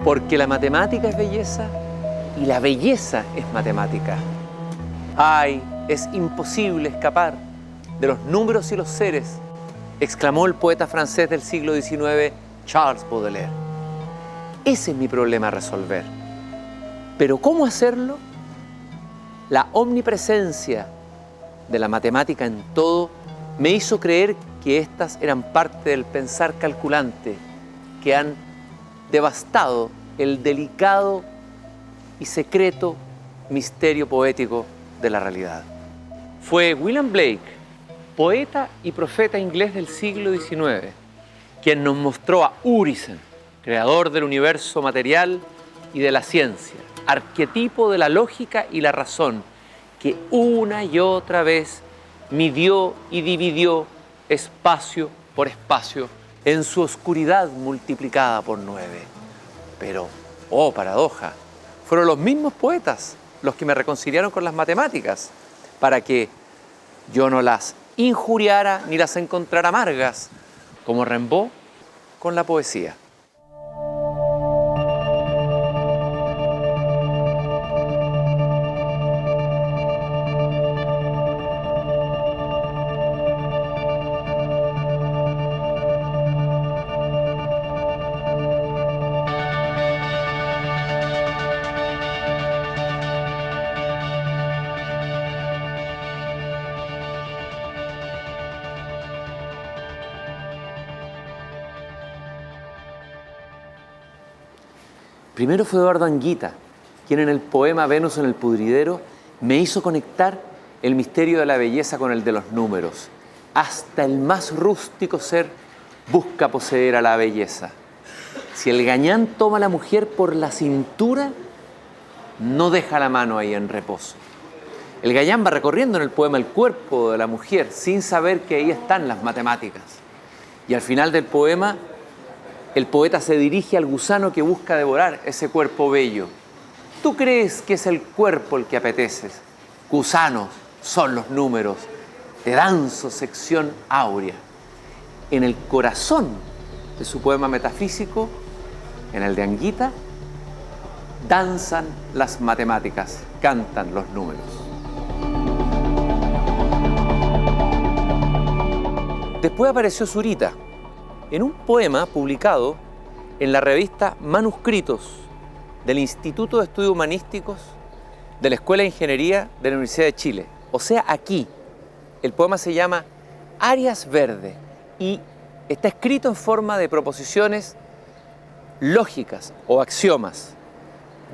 Porque la matemática es belleza y la belleza es matemática. ¡Ay, es imposible escapar de los números y los seres!, exclamó el poeta francés del siglo XIX, Charles Baudelaire. Ese es mi problema a resolver. ¿Pero cómo hacerlo? La omnipresencia de la matemática en todo me hizo creer que éstas eran parte del pensar calculante que han devastado el delicado y secreto misterio poético de la realidad. Fue William Blake, poeta y profeta inglés del siglo XIX, quien nos mostró a Urizen, creador del universo material y de la ciencia, arquetipo de la lógica y la razón, que una y otra vez midió y dividió espacio por espacio en su oscuridad multiplicada por 9. Pero, oh paradoja, fueron los mismos poetas los que me reconciliaron con las matemáticas para que yo no las injuriara ni las encontrara amargas, como Rimbaud con la poesía. Primero fue Eduardo Anguita, quien en el poema Venus en el pudridero me hizo conectar el misterio de la belleza con el de los números. Hasta el más rústico ser busca poseer a la belleza. Si el gañán toma a la mujer por la cintura, no deja la mano ahí en reposo. El gañán va recorriendo en el poema el cuerpo de la mujer sin saber que ahí están las matemáticas. Y al final del poema, el poeta se dirige al gusano que busca devorar ese cuerpo bello. ¿Tú crees que es el cuerpo el que apeteces? Gusanos son los números. Te danzo sección áurea. En el corazón de su poema metafísico, en el de Anguita, danzan las matemáticas, cantan los números. Después apareció Zurita, en un poema publicado en la revista Manuscritos del Instituto de Estudios Humanísticos de la Escuela de Ingeniería de la Universidad de Chile. O sea, aquí. El poema se llama Áreas Verde y está escrito en forma de proposiciones lógicas o axiomas.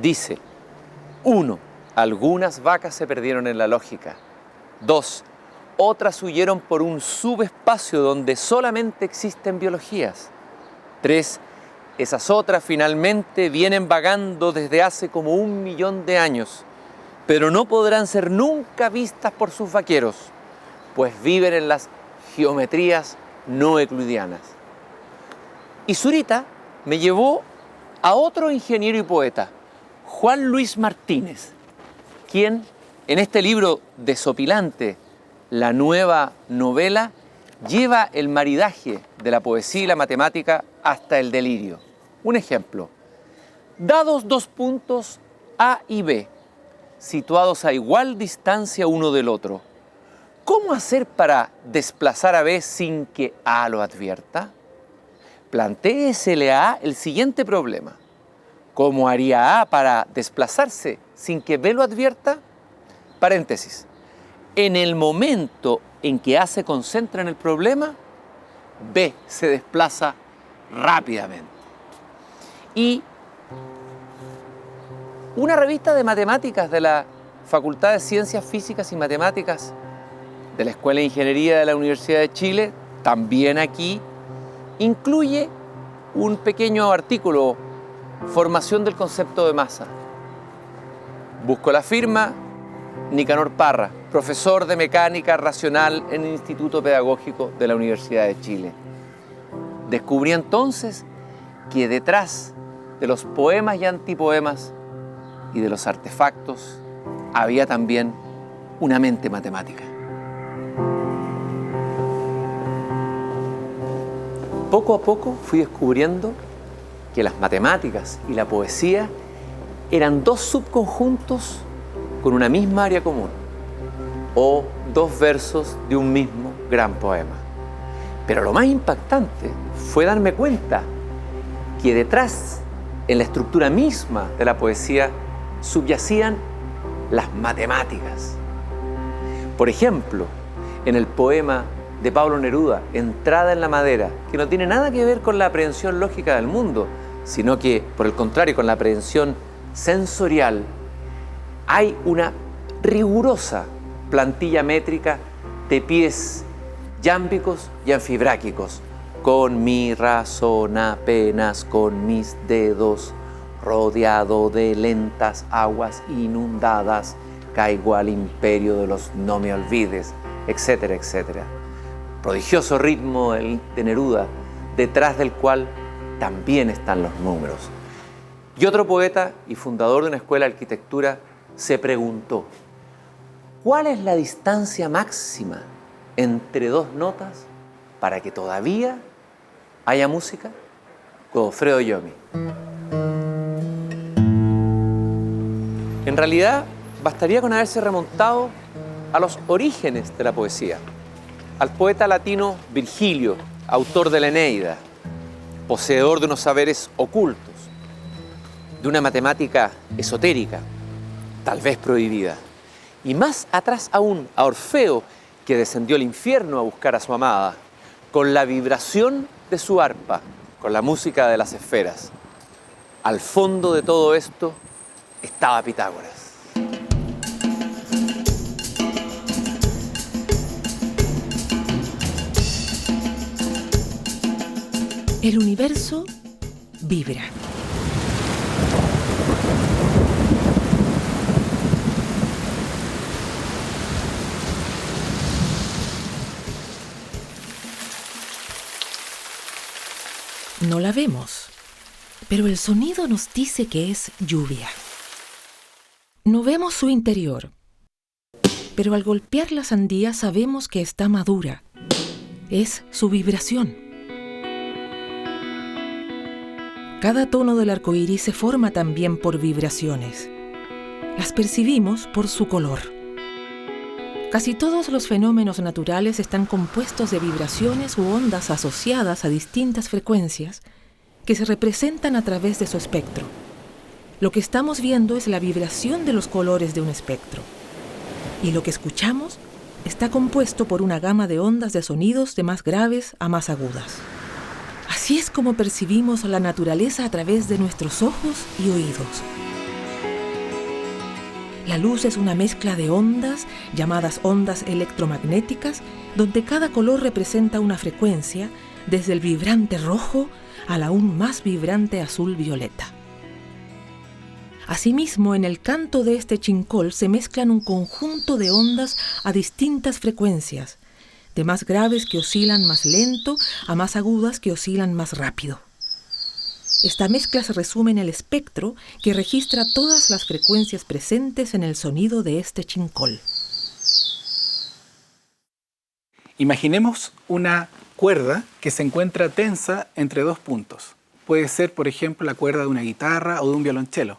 Dice: 1. Algunas vacas se perdieron en la lógica. 2. Otras huyeron por un subespacio donde solamente existen biologías. 3. Esas otras finalmente vienen vagando desde hace como 1 millón de años, pero no podrán ser nunca vistas por sus vaqueros, pues viven en las geometrías no euclidianas. Y Zurita me llevó a otro ingeniero y poeta, Juan Luis Martínez, quien en este libro desopilante, La nueva novela, lleva el maridaje de la poesía y la matemática hasta el delirio. Un ejemplo: dados 2 puntos A y B, situados a igual distancia uno del otro, ¿cómo hacer para desplazar a B sin que A lo advierta? Plantéesele a A el siguiente problema: ¿cómo haría A para desplazarse sin que B lo advierta? Paréntesis. En el momento en que A se concentra en el problema, B se desplaza rápidamente. Y una revista de matemáticas de la Facultad de Ciencias Físicas y Matemáticas de la Escuela de Ingeniería de la Universidad de Chile, también aquí, incluye un pequeño artículo, Formación del concepto de masa. Busco la firma, Nicanor Parra, profesor de mecánica racional en el Instituto Pedagógico de la Universidad de Chile. Descubrí entonces que detrás de los poemas y antipoemas y de los artefactos había también una mente matemática. Poco a poco fui descubriendo que las matemáticas y la poesía eran dos subconjuntos con una misma área común, o dos versos de un mismo gran poema. Pero lo más impactante fue darme cuenta que detrás, en la estructura misma de la poesía, subyacían las matemáticas. Por ejemplo, en el poema de Pablo Neruda, Entrada en la madera, que no tiene nada que ver con la aprehensión lógica del mundo, sino que, por el contrario, con la aprehensión sensorial, hay una rigurosa plantilla métrica de pies yámbicos y anfibráquicos. Con mi razón apenas con mis dedos, rodeado de lentas aguas inundadas, caigo al imperio de los no me olvides, etcétera, etcétera. Prodigioso ritmo de Neruda, detrás del cual también están los números. Y otro poeta y fundador de una escuela de arquitectura se preguntó: ¿cuál es la distancia máxima entre dos notas para que todavía haya música? Godofredo Yomi. En realidad, bastaría con haberse remontado a los orígenes de la poesía, al poeta latino Virgilio, autor de la Eneida, poseedor de unos saberes ocultos, de una matemática esotérica, tal vez prohibida. Y más atrás aún, a Orfeo, que descendió al infierno a buscar a su amada, con la vibración de su arpa, con la música de las esferas. Al fondo de todo esto estaba Pitágoras. El universo vibra. No la vemos, pero el sonido nos dice que es lluvia. No vemos su interior, pero al golpear la sandía sabemos que está madura. Es su vibración. Cada tono del arco iris se forma también por vibraciones. Las percibimos por su color. Casi todos los fenómenos naturales están compuestos de vibraciones u ondas asociadas a distintas frecuencias que se representan a través de su espectro. Lo que estamos viendo es la vibración de los colores de un espectro. Y lo que escuchamos está compuesto por una gama de ondas de sonidos de más graves a más agudas. Así es como percibimos la naturaleza a través de nuestros ojos y oídos. La luz es una mezcla de ondas, llamadas ondas electromagnéticas, donde cada color representa una frecuencia, desde el vibrante rojo al aún más vibrante azul violeta. Asimismo, en el canto de este chincol se mezclan un conjunto de ondas a distintas frecuencias, de más graves que oscilan más lento a más agudas que oscilan más rápido. Esta mezcla se resume en el espectro que registra todas las frecuencias presentes en el sonido de este chincol. Imaginemos una cuerda que se encuentra tensa entre dos puntos. Puede ser, por ejemplo, la cuerda de una guitarra o de un violonchelo.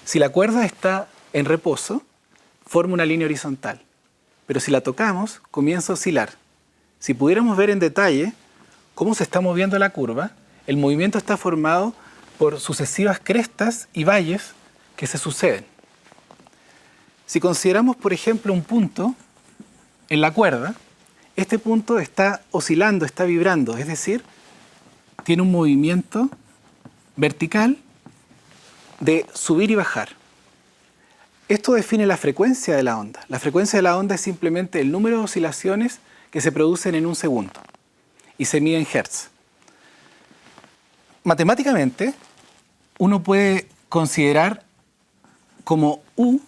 Si la cuerda está en reposo, forma una línea horizontal. Pero si la tocamos, comienza a oscilar. Si pudiéramos ver en detalle cómo se está moviendo la curva, el movimiento está formado por sucesivas crestas y valles que se suceden. Si consideramos, por ejemplo, un punto en la cuerda, este punto está oscilando, está vibrando, es decir, tiene un movimiento vertical de subir y bajar. Esto define la frecuencia de la onda. La frecuencia de la onda es simplemente el número de oscilaciones que se producen en un segundo y se mide en hertz. Matemáticamente, uno puede considerar como U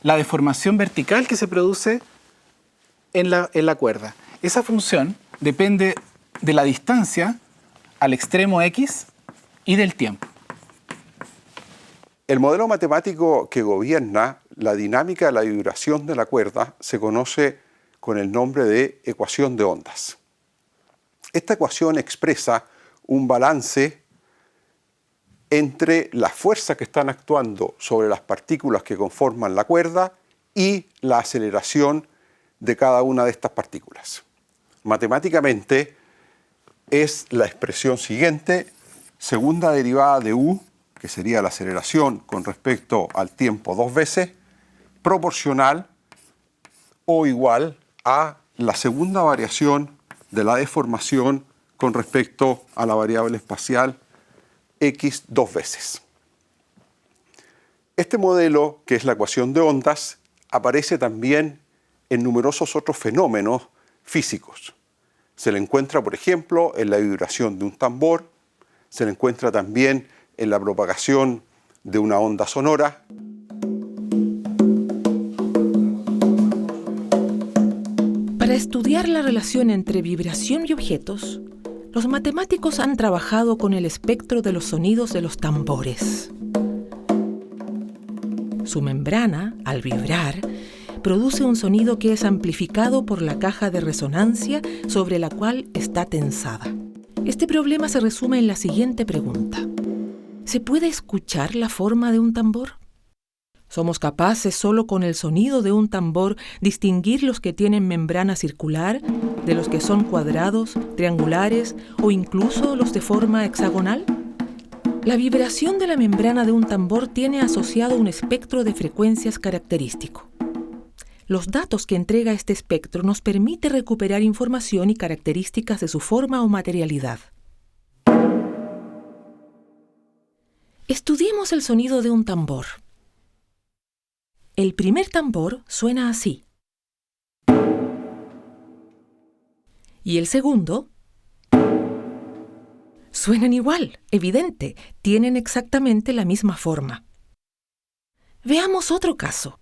la deformación vertical que se produce en la cuerda. Esa función depende de la distancia al extremo X y del tiempo. El modelo matemático que gobierna la dinámica de la vibración de la cuerda se conoce con el nombre de ecuación de ondas. Esta ecuación expresa un balance entre las fuerzas que están actuando sobre las partículas que conforman la cuerda y la aceleración de cada una de estas partículas. Matemáticamente es la expresión siguiente: segunda derivada de u, que sería la aceleración con respecto al tiempo 2 veces, proporcional o igual a la segunda variación de la deformación con respecto a la variable espacial x 2 veces. Este modelo, que es la ecuación de ondas, aparece también en numerosos otros fenómenos físicos. Se le encuentra, por ejemplo, en la vibración de un tambor, se le encuentra también en la propagación de una onda sonora. Para estudiar la relación entre vibración y objetos, los matemáticos han trabajado con el espectro de los sonidos de los tambores. Su membrana, al vibrar, produce un sonido que es amplificado por la caja de resonancia sobre la cual está tensada. Este problema se resume en la siguiente pregunta: ¿se puede escuchar la forma de un tambor? ¿Somos capaces solo con el sonido de un tambor distinguir los que tienen membrana circular de los que son cuadrados, triangulares o incluso los de forma hexagonal? La vibración de la membrana de un tambor tiene asociado un espectro de frecuencias característico. Los datos que entrega este espectro nos permite recuperar información y características de su forma o materialidad. Estudiemos el sonido de un tambor. El primer tambor suena así. Y el segundo. Suenan igual, evidente, tienen exactamente la misma forma. Veamos otro caso.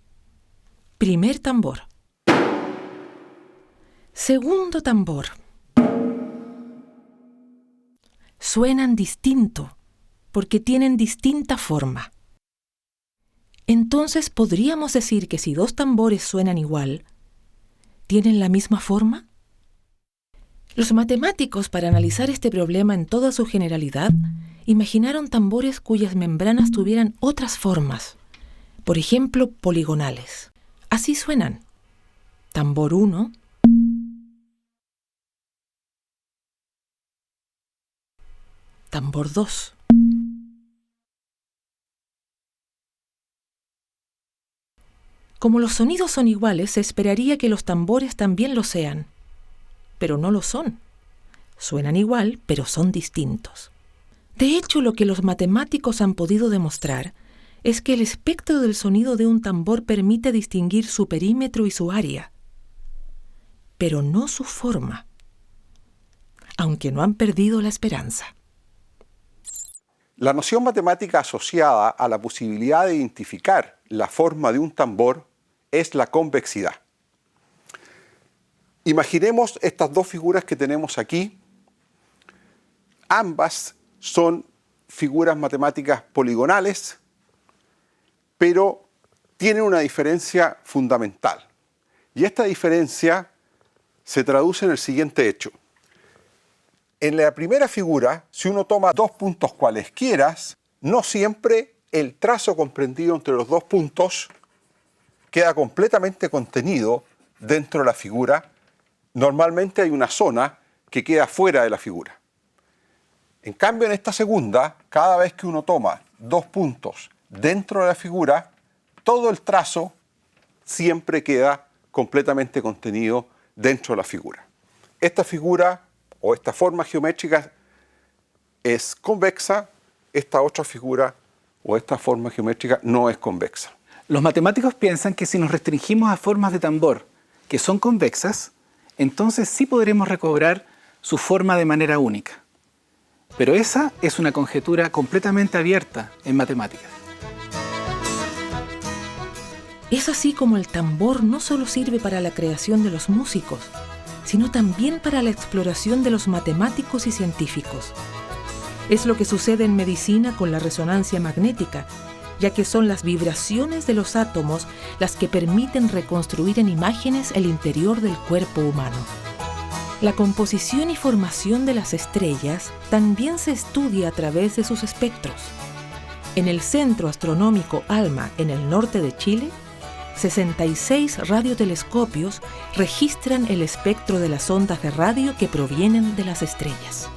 Primer tambor. Segundo tambor. Suenan distinto, porque tienen distinta forma. Entonces, ¿podríamos decir que si dos tambores suenan igual, tienen la misma forma? Los matemáticos, para analizar este problema en toda su generalidad, imaginaron tambores cuyas membranas tuvieran otras formas, por ejemplo, poligonales. Así suenan: tambor 1, tambor 2. Como los sonidos son iguales, se esperaría que los tambores también lo sean, pero no lo son. Suenan igual, pero son distintos. De hecho, lo que los matemáticos han podido demostrar es que el espectro del sonido de un tambor permite distinguir su perímetro y su área, pero no su forma, aunque no han perdido la esperanza. La noción matemática asociada a la posibilidad de identificar la forma de un tambor es la convexidad. Imaginemos estas dos figuras que tenemos aquí. Ambas son figuras matemáticas poligonales, pero tienen una diferencia fundamental. Y esta diferencia se traduce en el siguiente hecho. En la primera figura, si uno toma dos puntos cualesquiera, no siempre el trazo comprendido entre los dos puntos queda completamente contenido dentro de la figura. Normalmente hay una zona que queda fuera de la figura. En cambio, en esta segunda, cada vez que uno toma dos puntos dentro de la figura, todo el trazo siempre queda completamente contenido dentro de la figura. Esta figura o esta forma geométrica es convexa, esta otra figura o esta forma geométrica no es convexa. Los matemáticos piensan que si nos restringimos a formas de tambor que son convexas, entonces sí podremos recobrar su forma de manera única. Pero esa es una conjetura completamente abierta en matemáticas. Es así como el tambor no solo sirve para la creación de los músicos, sino también para la exploración de los matemáticos y científicos. Es lo que sucede en medicina con la resonancia magnética, ya que son las vibraciones de los átomos las que permiten reconstruir en imágenes el interior del cuerpo humano. La composición y formación de las estrellas también se estudia a través de sus espectros. En el Centro Astronómico ALMA, en el norte de Chile, 66 radiotelescopios registran el espectro de las ondas de radio que provienen de las estrellas.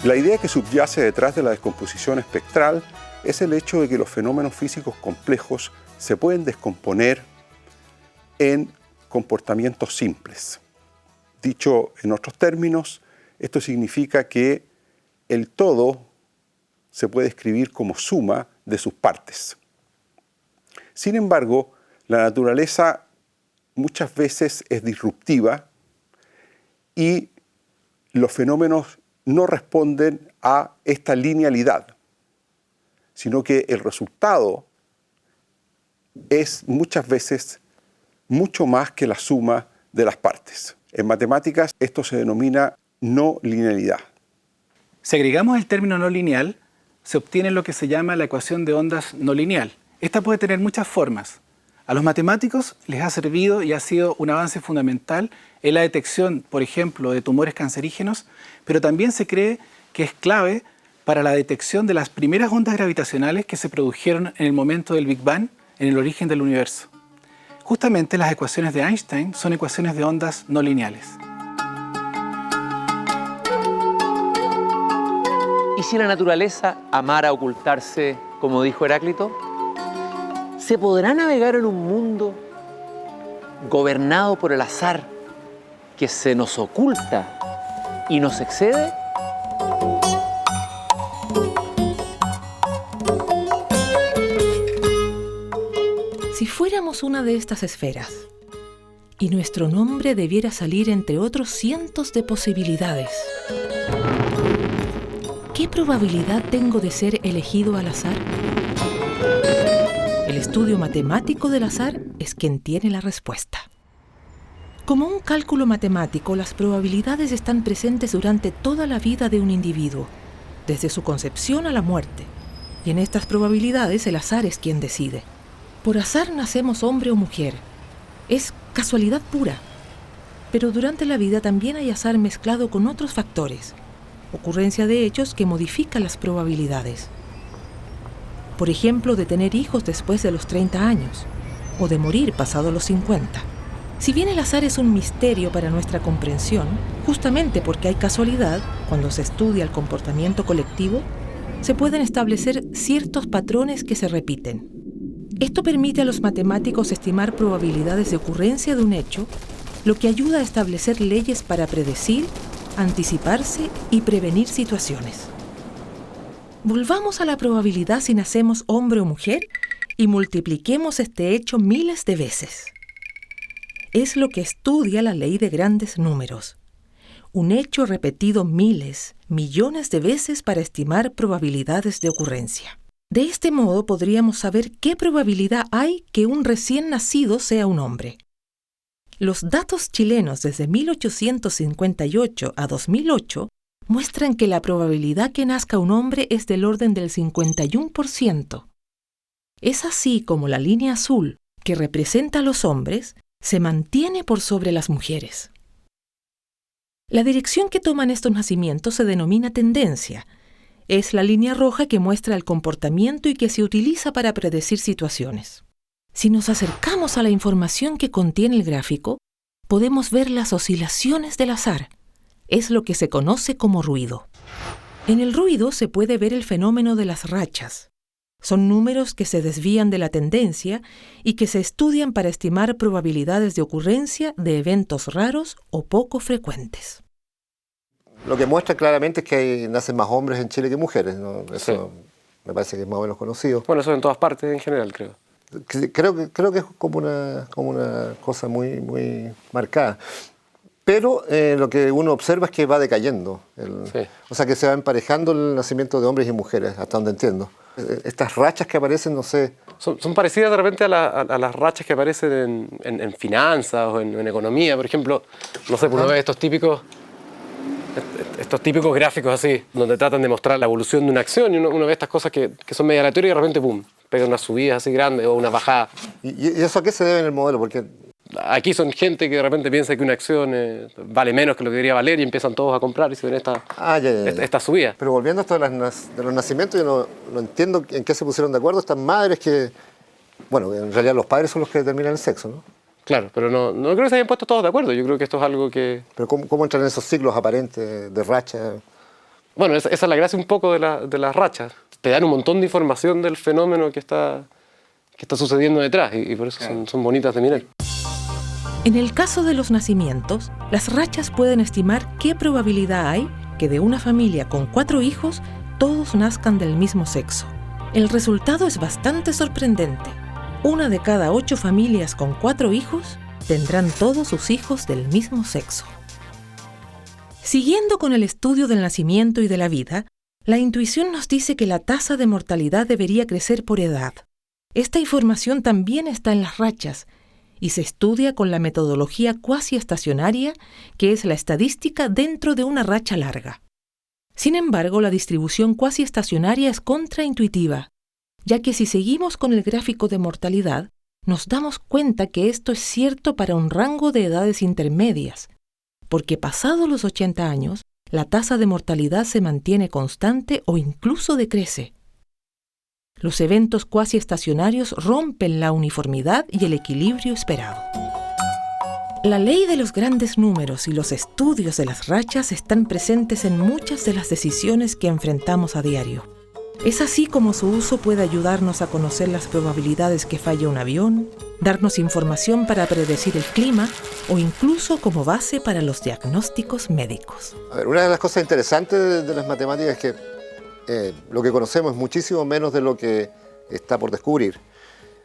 La idea que subyace detrás de la descomposición espectral es el hecho de que los fenómenos físicos complejos se pueden descomponer en comportamientos simples. Dicho en otros términos, esto significa que el todo se puede escribir como suma de sus partes. Sin embargo, la naturaleza muchas veces es disruptiva y los fenómenos no responden a esta linealidad, sino que el resultado es muchas veces mucho más que la suma de las partes. En matemáticas esto se denomina no linealidad. Si agregamos el término no lineal, se obtiene lo que se llama la ecuación de ondas no lineal. Esta puede tener muchas formas. A los matemáticos les ha servido y ha sido un avance fundamental en la detección, por ejemplo, de tumores cancerígenos, pero también se cree que es clave para la detección de las primeras ondas gravitacionales que se produjeron en el momento del Big Bang, en el origen del universo. Justamente las ecuaciones de Einstein son ecuaciones de ondas no lineales. ¿Y si la naturaleza amara ocultarse, como dijo Heráclito? ¿Se podrá navegar en un mundo gobernado por el azar que se nos oculta y nos excede? Si fuéramos una de estas esferas y nuestro nombre debiera salir entre otros cientos de posibilidades, ¿qué probabilidad tengo de ser elegido al azar? El estudio matemático del azar es quien tiene la respuesta. Como un cálculo matemático, las probabilidades están presentes durante toda la vida de un individuo, desde su concepción a la muerte, y en estas probabilidades el azar es quien decide. Por azar nacemos hombre o mujer. Es casualidad pura. Pero durante la vida también hay azar mezclado con otros factores, ocurrencia de hechos que modifican las probabilidades. Por ejemplo, de tener hijos después de los 30 años, o de morir pasado los 50. Si bien el azar es un misterio para nuestra comprensión, justamente porque hay casualidad, cuando se estudia el comportamiento colectivo, se pueden establecer ciertos patrones que se repiten. Esto permite a los matemáticos estimar probabilidades de ocurrencia de un hecho, lo que ayuda a establecer leyes para predecir, anticiparse y prevenir situaciones. Volvamos a la probabilidad si nacemos hombre o mujer y multipliquemos este hecho miles de veces. Es lo que estudia la ley de grandes números. Un hecho repetido miles, millones de veces para estimar probabilidades de ocurrencia. De este modo podríamos saber qué probabilidad hay que un recién nacido sea un hombre. Los datos chilenos desde 1858 a 2008 muestran que la probabilidad que nazca un hombre es del orden del 51%. Es así como la línea azul, que representa a los hombres, se mantiene por sobre las mujeres. La dirección que toman estos nacimientos se denomina tendencia. Es la línea roja que muestra el comportamiento y que se utiliza para predecir situaciones. Si nos acercamos a la información que contiene el gráfico, podemos ver las oscilaciones del azar. Es lo que se conoce como ruido. En el ruido se puede ver el fenómeno de las rachas. Son números que se desvían de la tendencia y que se estudian para estimar probabilidades de ocurrencia de eventos raros o poco frecuentes. Lo que muestra claramente es que nacen más hombres en Chile que mujeres, ¿no? Eso sí. Me parece que es más o menos conocido. Bueno, eso en todas partes en general, creo. Creo que es como una cosa muy, muy marcada. Pero lo que uno observa es que va decayendo. Sí. O sea, que se va emparejando el nacimiento de hombres y mujeres, hasta donde entiendo. Estas rachas que aparecen, no sé... Son parecidas de repente a las rachas que aparecen en finanzas o en economía. Por ejemplo, no sé, uno ve estos típicos gráficos así, donde tratan de mostrar la evolución de una acción y uno ve estas cosas que son medio aleatorias y de repente, ¡pum!, pega una subida así grande o una bajada. ¿Y eso a qué se debe en el modelo? Porque aquí son gente que de repente piensa que una acción vale menos que lo que debería valer y empiezan todos a comprar y se ven esta subida. Pero volviendo a esto de los nacimientos, yo no entiendo en qué se pusieron de acuerdo estas madres que, bueno, en realidad los padres son los que determinan el sexo, ¿no? Claro, pero no creo que se hayan puesto todos de acuerdo. Yo creo que esto es algo que... Pero ¿cómo entran en esos ciclos aparentes de racha? Bueno, esa es la gracia un poco de las rachas. Te dan un montón de información del fenómeno que está sucediendo detrás y por eso son bonitas de mirar. En el caso de los nacimientos, las rachas pueden estimar qué probabilidad hay que de una familia con 4 hijos todos nazcan del mismo sexo. El resultado es bastante sorprendente. 1 de cada 8 familias con 4 hijos tendrán todos sus hijos del mismo sexo. Siguiendo con el estudio del nacimiento y de la vida, la intuición nos dice que la tasa de mortalidad debería crecer por edad. Esta información también está en las rachas y se estudia con la metodología cuasi estacionaria, que es la estadística dentro de una racha larga. Sin embargo, la distribución cuasi estacionaria es contraintuitiva, ya que si seguimos con el gráfico de mortalidad, nos damos cuenta que esto es cierto para un rango de edades intermedias, porque pasados los 80 años, la tasa de mortalidad se mantiene constante o incluso decrece. Los eventos cuasi estacionarios rompen la uniformidad y el equilibrio esperado. La ley de los grandes números y los estudios de las rachas están presentes en muchas de las decisiones que enfrentamos a diario. Es así como su uso puede ayudarnos a conocer las probabilidades que falle un avión, darnos información para predecir el clima o incluso como base para los diagnósticos médicos. A ver, una de las cosas interesantes de las matemáticas es que lo que conocemos es muchísimo menos de lo que está por descubrir.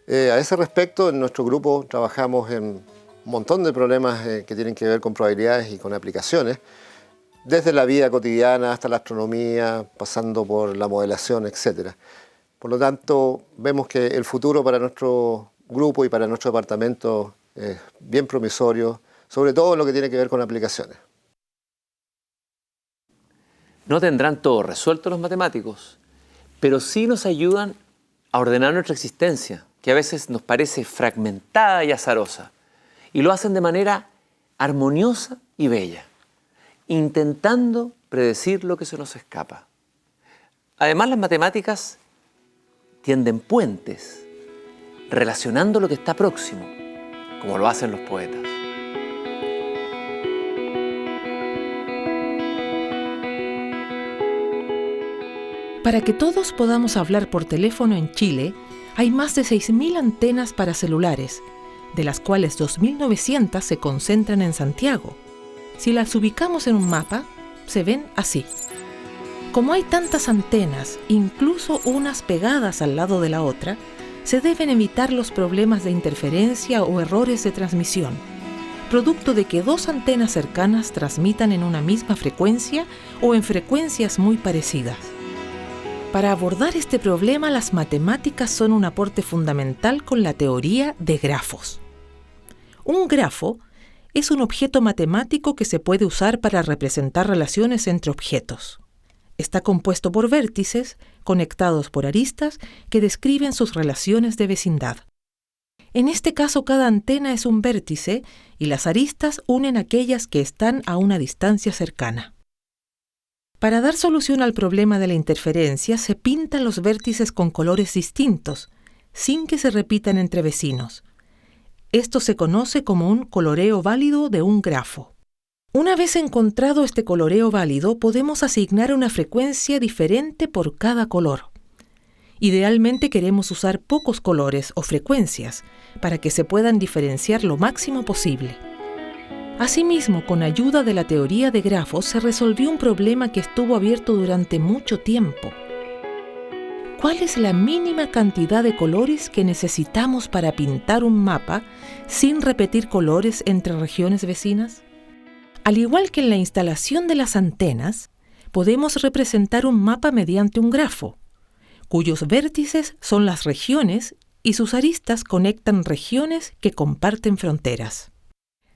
A ese respecto, en nuestro grupo trabajamos en un montón de problemas que tienen que ver con probabilidades y con aplicaciones, desde la vida cotidiana hasta la astronomía, pasando por la modelación, etc. Por lo tanto, vemos que el futuro para nuestro grupo y para nuestro departamento es bien promisorio, sobre todo en lo que tiene que ver con aplicaciones. No tendrán todo resuelto los matemáticos, pero sí nos ayudan a ordenar nuestra existencia, que a veces nos parece fragmentada y azarosa, y lo hacen de manera armoniosa y bella, intentando predecir lo que se nos escapa. Además, las matemáticas tienden puentes, relacionando lo que está próximo, como lo hacen los poetas. Para que todos podamos hablar por teléfono en Chile, hay más de 6.000 antenas para celulares, de las cuales 2.900 se concentran en Santiago. Si las ubicamos en un mapa, se ven así. Como hay tantas antenas, incluso unas pegadas al lado de la otra, se deben evitar los problemas de interferencia o errores de transmisión, producto de que 2 antenas cercanas transmitan en una misma frecuencia o en frecuencias muy parecidas. Para abordar este problema, las matemáticas son un aporte fundamental con la teoría de grafos. Un grafo es un objeto matemático que se puede usar para representar relaciones entre objetos. Está compuesto por vértices conectados por aristas que describen sus relaciones de vecindad. En este caso, cada antena es un vértice y las aristas unen aquellas que están a una distancia cercana. Para dar solución al problema de la interferencia, se pintan los vértices con colores distintos, sin que se repitan entre vecinos. Esto se conoce como un coloreo válido de un grafo. Una vez encontrado este coloreo válido, podemos asignar una frecuencia diferente por cada color. Idealmente queremos usar pocos colores o frecuencias para que se puedan diferenciar lo máximo posible. Asimismo, con ayuda de la teoría de grafos, se resolvió un problema que estuvo abierto durante mucho tiempo. ¿Cuál es la mínima cantidad de colores que necesitamos para pintar un mapa sin repetir colores entre regiones vecinas? Al igual que en la instalación de las antenas, podemos representar un mapa mediante un grafo, cuyos vértices son las regiones y sus aristas conectan regiones que comparten fronteras.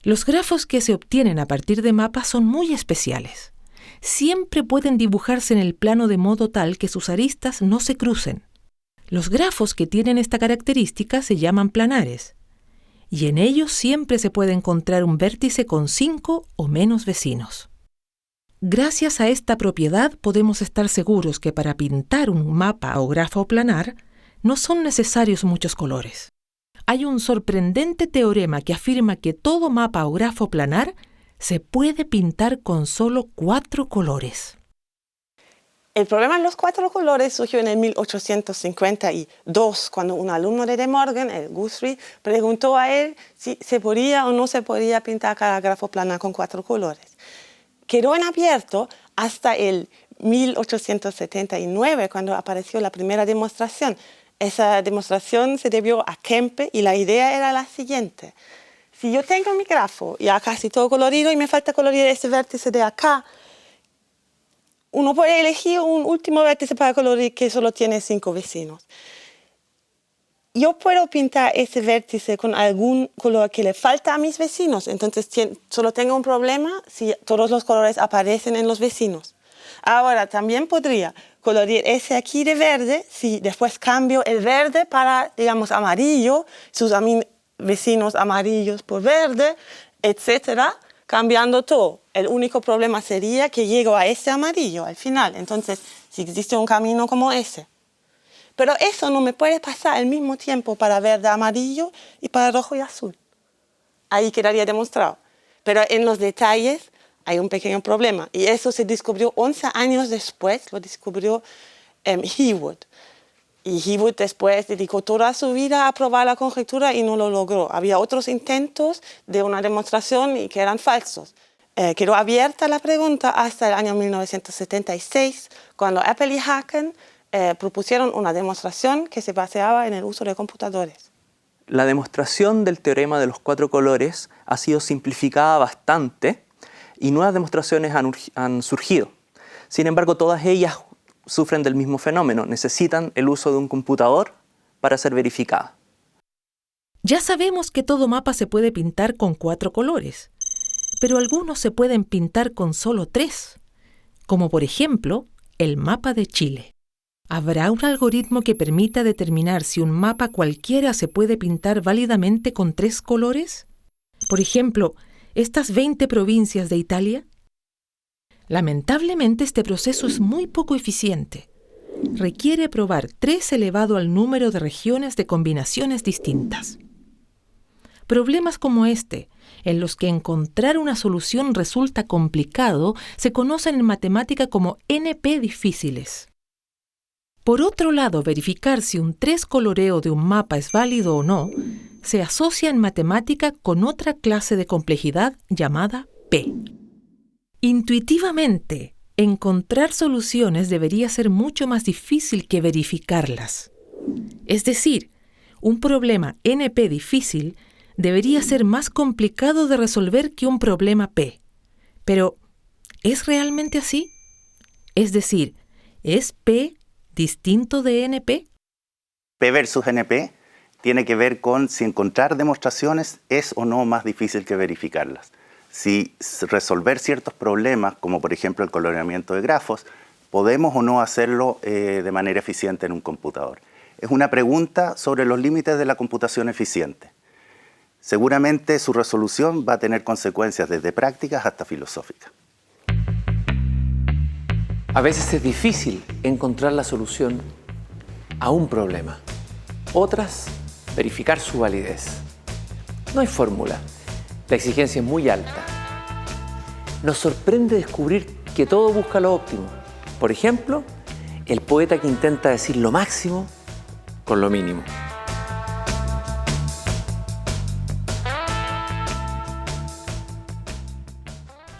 Los grafos que se obtienen a partir de mapas son muy especiales. Siempre pueden dibujarse en el plano de modo tal que sus aristas no se crucen. Los grafos que tienen esta característica se llaman planares. y en ellos siempre se puede encontrar un vértice con 5 o menos vecinos. Gracias a esta propiedad podemos estar seguros que para pintar un mapa o grafo planar no son necesarios muchos colores. Hay un sorprendente teorema que afirma que todo mapa o grafo planar se puede pintar con solo 4 colores. El problema de los 4 colores surgió en el 1852, cuando un alumno de De Morgan, el Guthrie, preguntó a él si se podía o no se podía pintar cada grafo planar con 4 colores. Quedó en abierto hasta el 1879, cuando apareció la primera demostración. Esa demostración se debió a Kempe y la idea era la siguiente. Si yo tengo mi grafo ya casi todo colorido y me falta colorear ese vértice de acá, uno puede elegir un último vértice para colorear que solo tiene 5 vecinos. Yo puedo pintar ese vértice con algún color que le falta a mis vecinos, entonces solo tengo un problema si todos los colores aparecen en los vecinos. Ahora, también podría colorear ese aquí de verde si después cambio el verde para, digamos, amarillo, sus vecinos amarillos por verde, etcétera, cambiando todo. El único problema sería que llego a ese amarillo al final. Entonces, si existe un camino como ese. Pero eso no me puede pasar al mismo tiempo para verde, amarillo y para rojo y azul. Ahí quedaría demostrado. Pero en los detalles hay un pequeño problema. Y eso se descubrió 11 años después, lo descubrió Heawood. Y Heawood después dedicó toda su vida a probar la conjetura y no lo logró. Había otros intentos de una demostración y que eran falsos. Quedó abierta la pregunta hasta el año 1976, cuando Apple y Haken propusieron una demostración que se baseaba en el uso de computadores. La demostración del teorema de los 4 colores ha sido simplificada bastante y nuevas demostraciones han surgido. Sin embargo, todas ellas sufren del mismo fenómeno, necesitan el uso de un computador para ser verificada. Ya sabemos que todo mapa se puede pintar con 4 colores, pero algunos se pueden pintar con solo 3, como por ejemplo el mapa de Chile. ¿Habrá un algoritmo que permita determinar si un mapa cualquiera se puede pintar válidamente con 3 colores? Por ejemplo, estas 20 provincias de Italia. Lamentablemente este proceso es muy poco eficiente. Requiere probar 3 elevado al número de regiones de combinaciones distintas. Problemas como este, en los que encontrar una solución resulta complicado, se conocen en matemática como NP difíciles. Por otro lado, verificar si un 3 coloreo de un mapa es válido o no, se asocia en matemática con otra clase de complejidad llamada P. Intuitivamente, encontrar soluciones debería ser mucho más difícil que verificarlas. Es decir, un problema NP difícil debería ser más complicado de resolver que un problema P. Pero, ¿es realmente así? Es decir, ¿es P distinto de NP? P versus NP tiene que ver con si encontrar demostraciones es o no más difícil que verificarlas. Si resolver ciertos problemas, como por ejemplo el coloreamiento de grafos, podemos o no hacerlo de manera eficiente en un computador. Es una pregunta sobre los límites de la computación eficiente. Seguramente su resolución va a tener consecuencias desde prácticas hasta filosóficas. A veces es difícil encontrar la solución a un problema. Otras, verificar su validez. No hay fórmula. La exigencia es muy alta. Nos sorprende descubrir que todo busca lo óptimo. Por ejemplo, el poeta que intenta decir lo máximo con lo mínimo.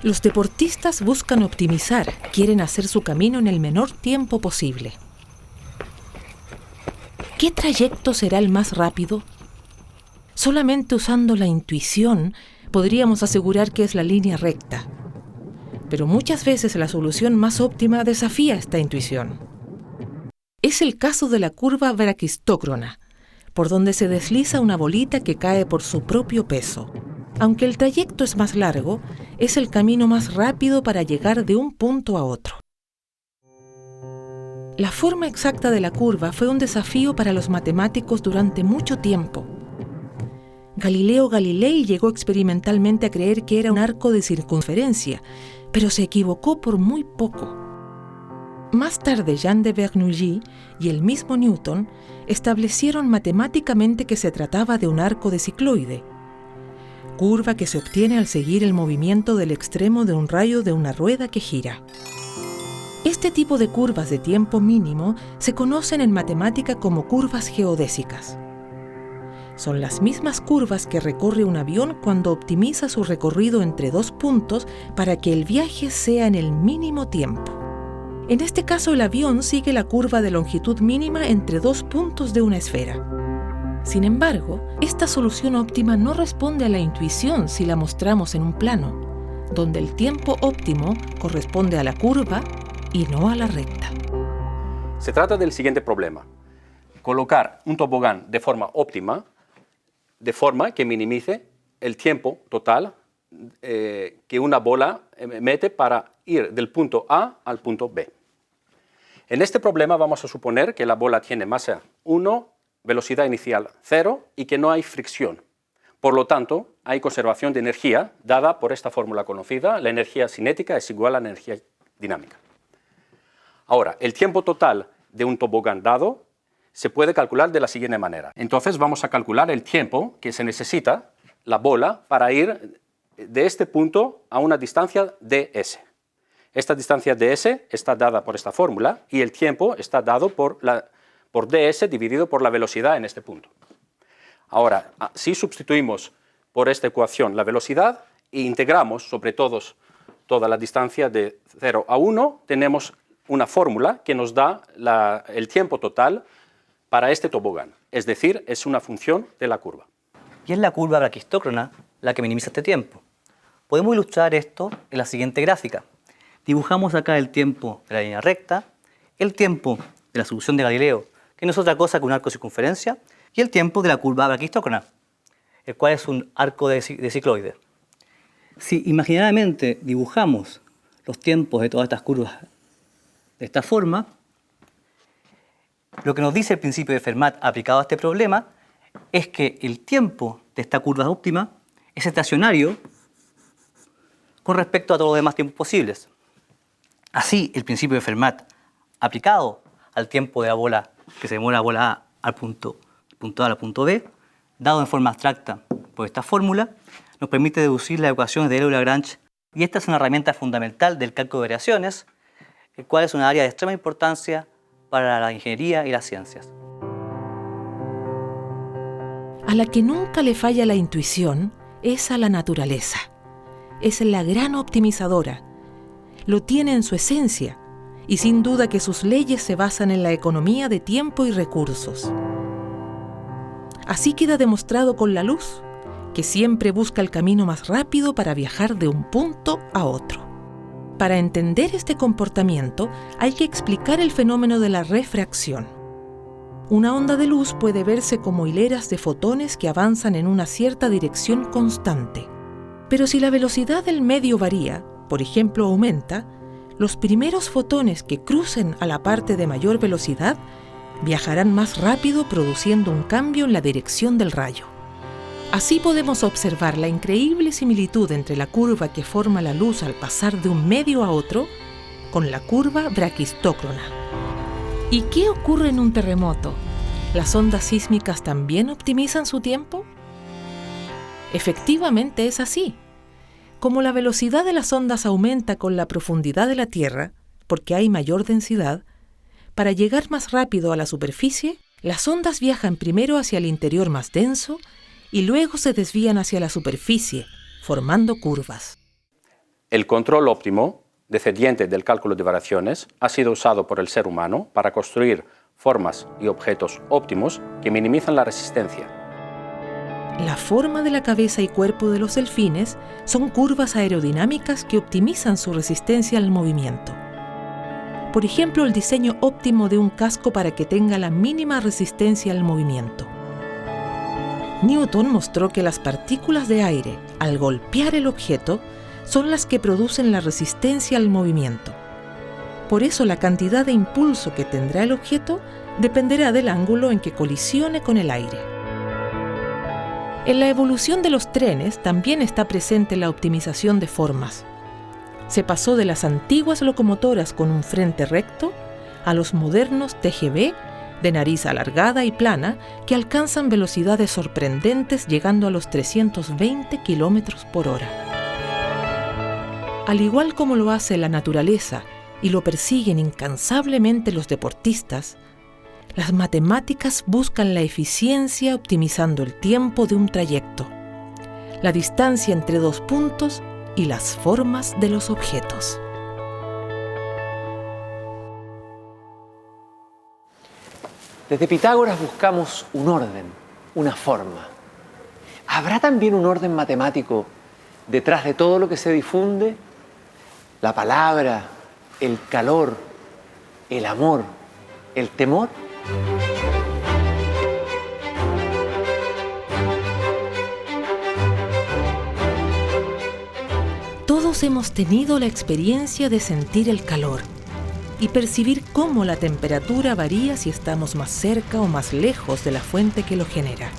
Los deportistas buscan optimizar, quieren hacer su camino en el menor tiempo posible. ¿Qué trayecto será el más rápido? Solamente usando la intuición podríamos asegurar que es la línea recta. Pero muchas veces la solución más óptima desafía esta intuición. Es el caso de la curva braquistócrona, por donde se desliza una bolita que cae por su propio peso. Aunque el trayecto es más largo, es el camino más rápido para llegar de un punto a otro. La forma exacta de la curva fue un desafío para los matemáticos durante mucho tiempo. Galileo Galilei llegó experimentalmente a creer que era un arco de circunferencia, pero se equivocó por muy poco. Más tarde, Jean de Bernoulli y el mismo Newton establecieron matemáticamente que se trataba de un arco de cicloide, curva que se obtiene al seguir el movimiento del extremo de un rayo de una rueda que gira. Este tipo de curvas de tiempo mínimo se conocen en matemática como curvas geodésicas. Son las mismas curvas que recorre un avión cuando optimiza su recorrido entre dos puntos para que el viaje sea en el mínimo tiempo. En este caso, el avión sigue la curva de longitud mínima entre dos puntos de una esfera. Sin embargo, esta solución óptima no responde a la intuición si la mostramos en un plano, donde el tiempo óptimo corresponde a la curva y no a la recta. Se trata del siguiente problema: colocar un tobogán de forma óptima, de forma que minimice el tiempo total que una bola mete para ir del punto A al punto B. En este problema vamos a suponer que la bola tiene masa 1, velocidad inicial 0 y que no hay fricción. Por lo tanto, hay conservación de energía dada por esta fórmula conocida: la energía cinética es igual a la energía dinámica. Ahora, el tiempo total de un tobogán dado se puede calcular de la siguiente manera. Entonces vamos a calcular el tiempo que se necesita la bola para ir de este punto a una distancia ds. Esta distancia ds está dada por esta fórmula y el tiempo está dado por ds dividido por la velocidad en este punto. Ahora, si sustituimos por esta ecuación la velocidad e integramos sobre toda la distancia de 0 a 1, tenemos una fórmula que nos da el tiempo total para este tobogán, es decir, es una función de la curva. Y es la curva braquistócrona la que minimiza este tiempo. Podemos ilustrar esto en la siguiente gráfica. Dibujamos acá el tiempo de la línea recta, el tiempo de la solución de Galileo, que no es otra cosa que un arco de circunferencia, y el tiempo de la curva braquistócrona, el cual es un arco de cicloide. Si imaginariamente dibujamos los tiempos de todas estas curvas de esta forma, lo que nos dice el principio de Fermat aplicado a este problema es que el tiempo de esta curva óptima es estacionario con respecto a todos los demás tiempos posibles. Así, el principio de Fermat aplicado al tiempo de la bola que se demora la bola A al punto A al punto B, dado en forma abstracta por esta fórmula, nos permite deducir las ecuaciones de Euler-Lagrange, y esta es una herramienta fundamental del cálculo de variaciones, el cual es un área de extrema importancia para la ingeniería y las ciencias. A la que nunca le falla la intuición es a la naturaleza. Es la gran optimizadora. Lo tiene en su esencia, y sin duda que sus leyes se basan en la economía de tiempo y recursos. Así queda demostrado con la luz, que siempre busca el camino más rápido para viajar de un punto a otro. Para entender este comportamiento, hay que explicar el fenómeno de la refracción. Una onda de luz puede verse como hileras de fotones que avanzan en una cierta dirección constante. Pero si la velocidad del medio varía, por ejemplo aumenta, los primeros fotones que crucen a la parte de mayor velocidad viajarán más rápido, produciendo un cambio en la dirección del rayo. Así podemos observar la increíble similitud entre la curva que forma la luz al pasar de un medio a otro con la curva braquistócrona. ¿Y qué ocurre en un terremoto? ¿Las ondas sísmicas también optimizan su tiempo? Efectivamente es así. Como la velocidad de las ondas aumenta con la profundidad de la Tierra, porque hay mayor densidad, para llegar más rápido a la superficie, las ondas viajan primero hacia el interior más denso y luego se desvían hacia la superficie, formando curvas. El control óptimo, descendiente del cálculo de variaciones, ha sido usado por el ser humano para construir formas y objetos óptimos que minimizan la resistencia. La forma de la cabeza y cuerpo de los delfines son curvas aerodinámicas que optimizan su resistencia al movimiento. Por ejemplo, el diseño óptimo de un casco para que tenga la mínima resistencia al movimiento. Newton mostró que las partículas de aire, al golpear el objeto, son las que producen la resistencia al movimiento. Por eso la cantidad de impulso que tendrá el objeto dependerá del ángulo en que colisione con el aire. En la evolución de los trenes también está presente la optimización de formas. Se pasó de las antiguas locomotoras con un frente recto a los modernos TGV de nariz alargada y plana que alcanzan velocidades sorprendentes llegando a los 320 kilómetros por hora. Al igual como lo hace la naturaleza y lo persiguen incansablemente los deportistas, las matemáticas buscan la eficiencia optimizando el tiempo de un trayecto, la distancia entre dos puntos y las formas de los objetos. Desde Pitágoras buscamos un orden, una forma. ¿Habrá también un orden matemático detrás de todo lo que se difunde? La palabra, el calor, el amor, el temor. Todos hemos tenido la experiencia de sentir el calor y percibir cómo la temperatura varía si estamos más cerca o más lejos de la fuente que lo genera.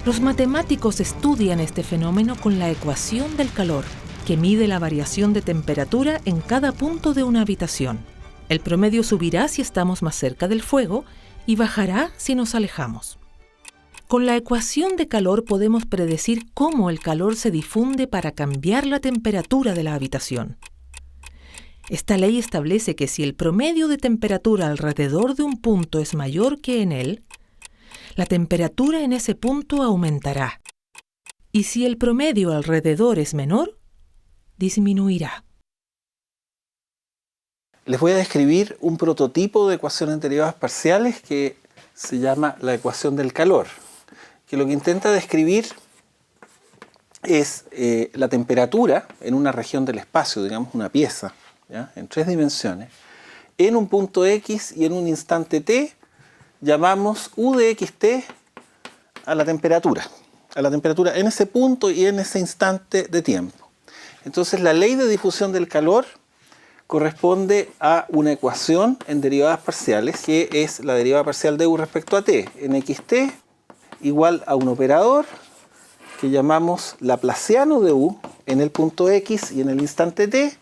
Los matemáticos estudian este fenómeno con la ecuación del calor, que mide la variación de temperatura en cada punto de una habitación. El promedio subirá si estamos más cerca del fuego y bajará si nos alejamos. Con la ecuación de calor podemos predecir cómo el calor se difunde para cambiar la temperatura de la habitación. Esta ley establece que si el promedio de temperatura alrededor de un punto es mayor que en él, la temperatura en ese punto aumentará. Y si el promedio alrededor es menor, disminuirá. Les voy a describir un prototipo de ecuación en derivadas parciales que se llama la ecuación del calor, que lo que intenta describir es la temperatura en una región del espacio, digamos una pieza, ¿ya? En 3 dimensiones, en un punto X y en un instante T, llamamos U de xt a la temperatura en ese punto y en ese instante de tiempo. Entonces la ley de difusión del calor corresponde a una ecuación en derivadas parciales, que es la derivada parcial de U respecto a T, en xt igual a un operador que llamamos laplaciano de U en el punto X y en el instante T.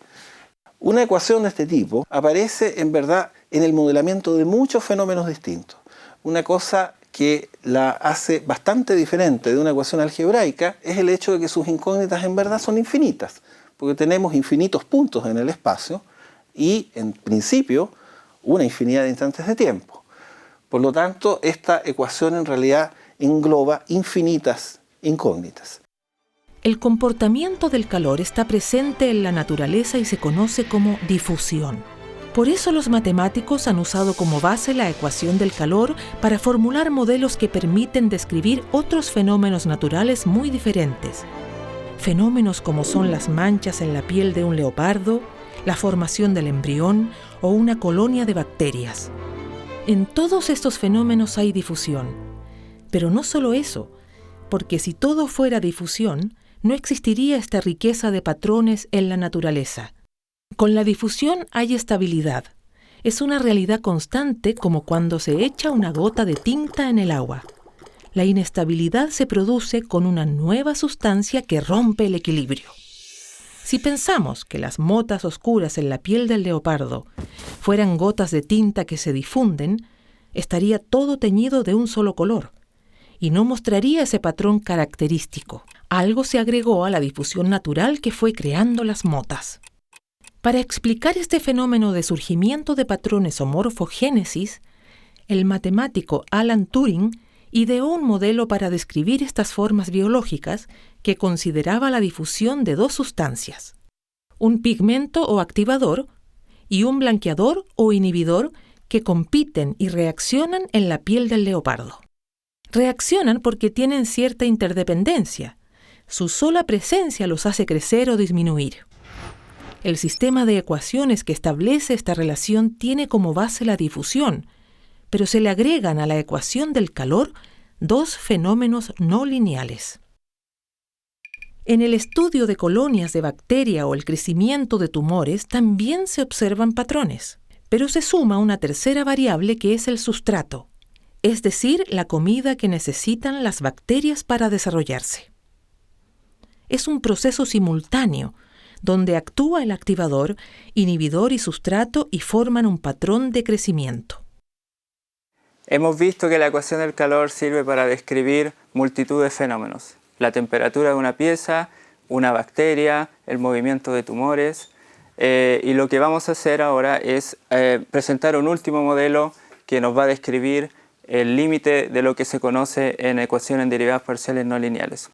Una ecuación de este tipo aparece en verdad en el modelamiento de muchos fenómenos distintos. Una cosa que la hace bastante diferente de una ecuación algebraica es el hecho de que sus incógnitas en verdad son infinitas, porque tenemos infinitos puntos en el espacio y, en principio, una infinidad de instantes de tiempo. Por lo tanto, esta ecuación en realidad engloba infinitas incógnitas. El comportamiento del calor está presente en la naturaleza y se conoce como difusión. Por eso los matemáticos han usado como base la ecuación del calor para formular modelos que permiten describir otros fenómenos naturales muy diferentes. Fenómenos como son las manchas en la piel de un leopardo, la formación del embrión o una colonia de bacterias. En todos estos fenómenos hay difusión. Pero no solo eso, porque si todo fuera difusión, no existiría esta riqueza de patrones en la naturaleza. Con la difusión hay estabilidad. Es una realidad constante como cuando se echa una gota de tinta en el agua. La inestabilidad se produce con una nueva sustancia que rompe el equilibrio. Si pensamos que las motas oscuras en la piel del leopardo fueran gotas de tinta que se difunden, estaría todo teñido de un solo color y no mostraría ese patrón característico. Algo se agregó a la difusión natural que fue creando las motas. Para explicar este fenómeno de surgimiento de patrones o morfogénesis, el matemático Alan Turing ideó un modelo para describir estas formas biológicas que consideraba la difusión de dos sustancias, un pigmento o activador y un blanqueador o inhibidor que compiten y reaccionan en la piel del leopardo. Reaccionan porque tienen cierta interdependencia. Su sola presencia los hace crecer o disminuir. El sistema de ecuaciones que establece esta relación tiene como base la difusión, pero se le agregan a la ecuación del calor dos fenómenos no lineales. En el estudio de colonias de bacteria o el crecimiento de tumores también se observan patrones, pero se suma una tercera variable que es el sustrato, es decir, la comida que necesitan las bacterias para desarrollarse. Es un proceso simultáneo, donde actúa el activador, inhibidor y sustrato y forman un patrón de crecimiento. Hemos visto que la ecuación del calor sirve para describir multitud de fenómenos. La temperatura de una pieza, una bacteria, el movimiento de tumores. Y lo que vamos a hacer ahora es presentar un último modelo que nos va a describir el límite de lo que se conoce en ecuaciones en derivadas parciales no lineales.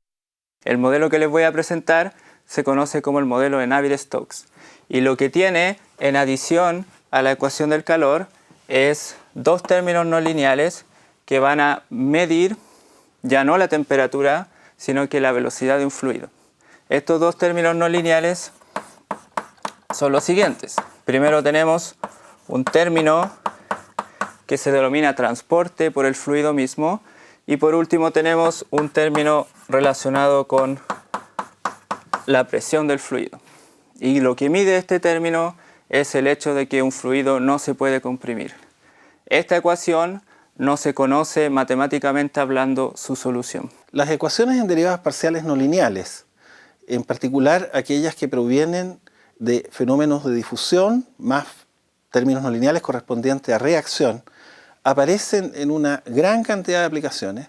El modelo que les voy a presentar se conoce como el modelo de Navier-Stokes. Y lo que tiene en adición a la ecuación del calor es dos términos no lineales que van a medir ya no la temperatura, sino que la velocidad de un fluido. Estos dos términos no lineales son los siguientes. Primero tenemos un término que se denomina transporte por el fluido mismo, y por último tenemos un término relacionado con la presión del fluido. Y lo que mide este término es el hecho de que un fluido no se puede comprimir. Esta ecuación no se conoce matemáticamente hablando su solución. Las ecuaciones en derivadas parciales no lineales, en particular aquellas que provienen de fenómenos de difusión más términos no lineales correspondientes a reacción, aparecen en una gran cantidad de aplicaciones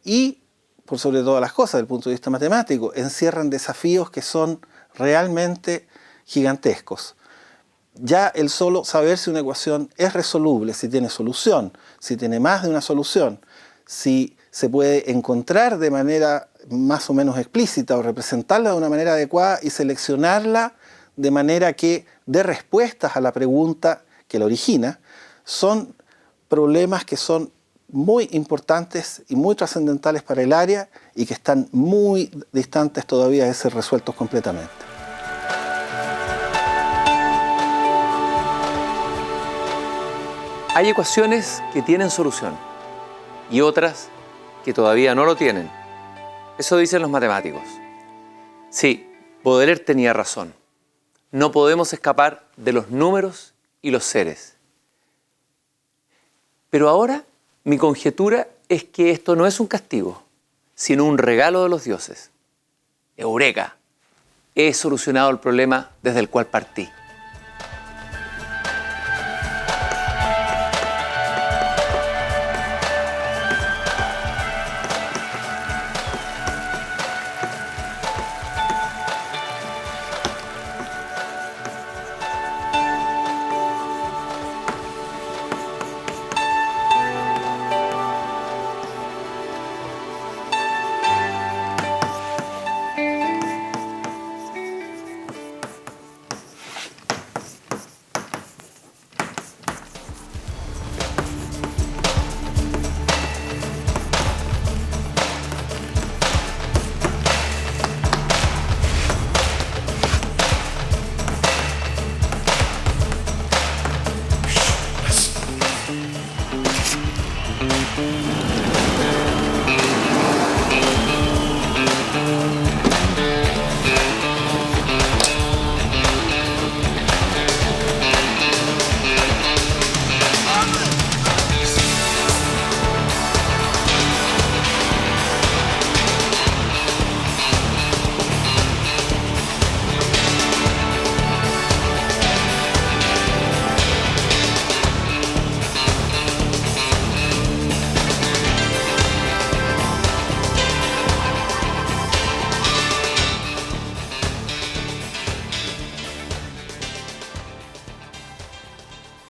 y, por sobre todas las cosas, desde el punto de vista matemático, encierran desafíos que son realmente gigantescos. Ya el solo saber si una ecuación es resoluble, si tiene solución, si tiene más de una solución, si se puede encontrar de manera más o menos explícita o representarla de una manera adecuada y seleccionarla de manera que dé respuestas a la pregunta que la origina, son problemas que son muy importantes y muy trascendentales para el área y que están muy distantes todavía de ser resueltos completamente. Hay ecuaciones que tienen solución y otras que todavía no lo tienen. Eso dicen los matemáticos. Sí, Baudelaire tenía razón. No podemos escapar de los números y los seres. Pero ahora mi conjetura es que esto no es un castigo, sino un regalo de los dioses. ¡Eureka! He solucionado el problema desde el cual partí.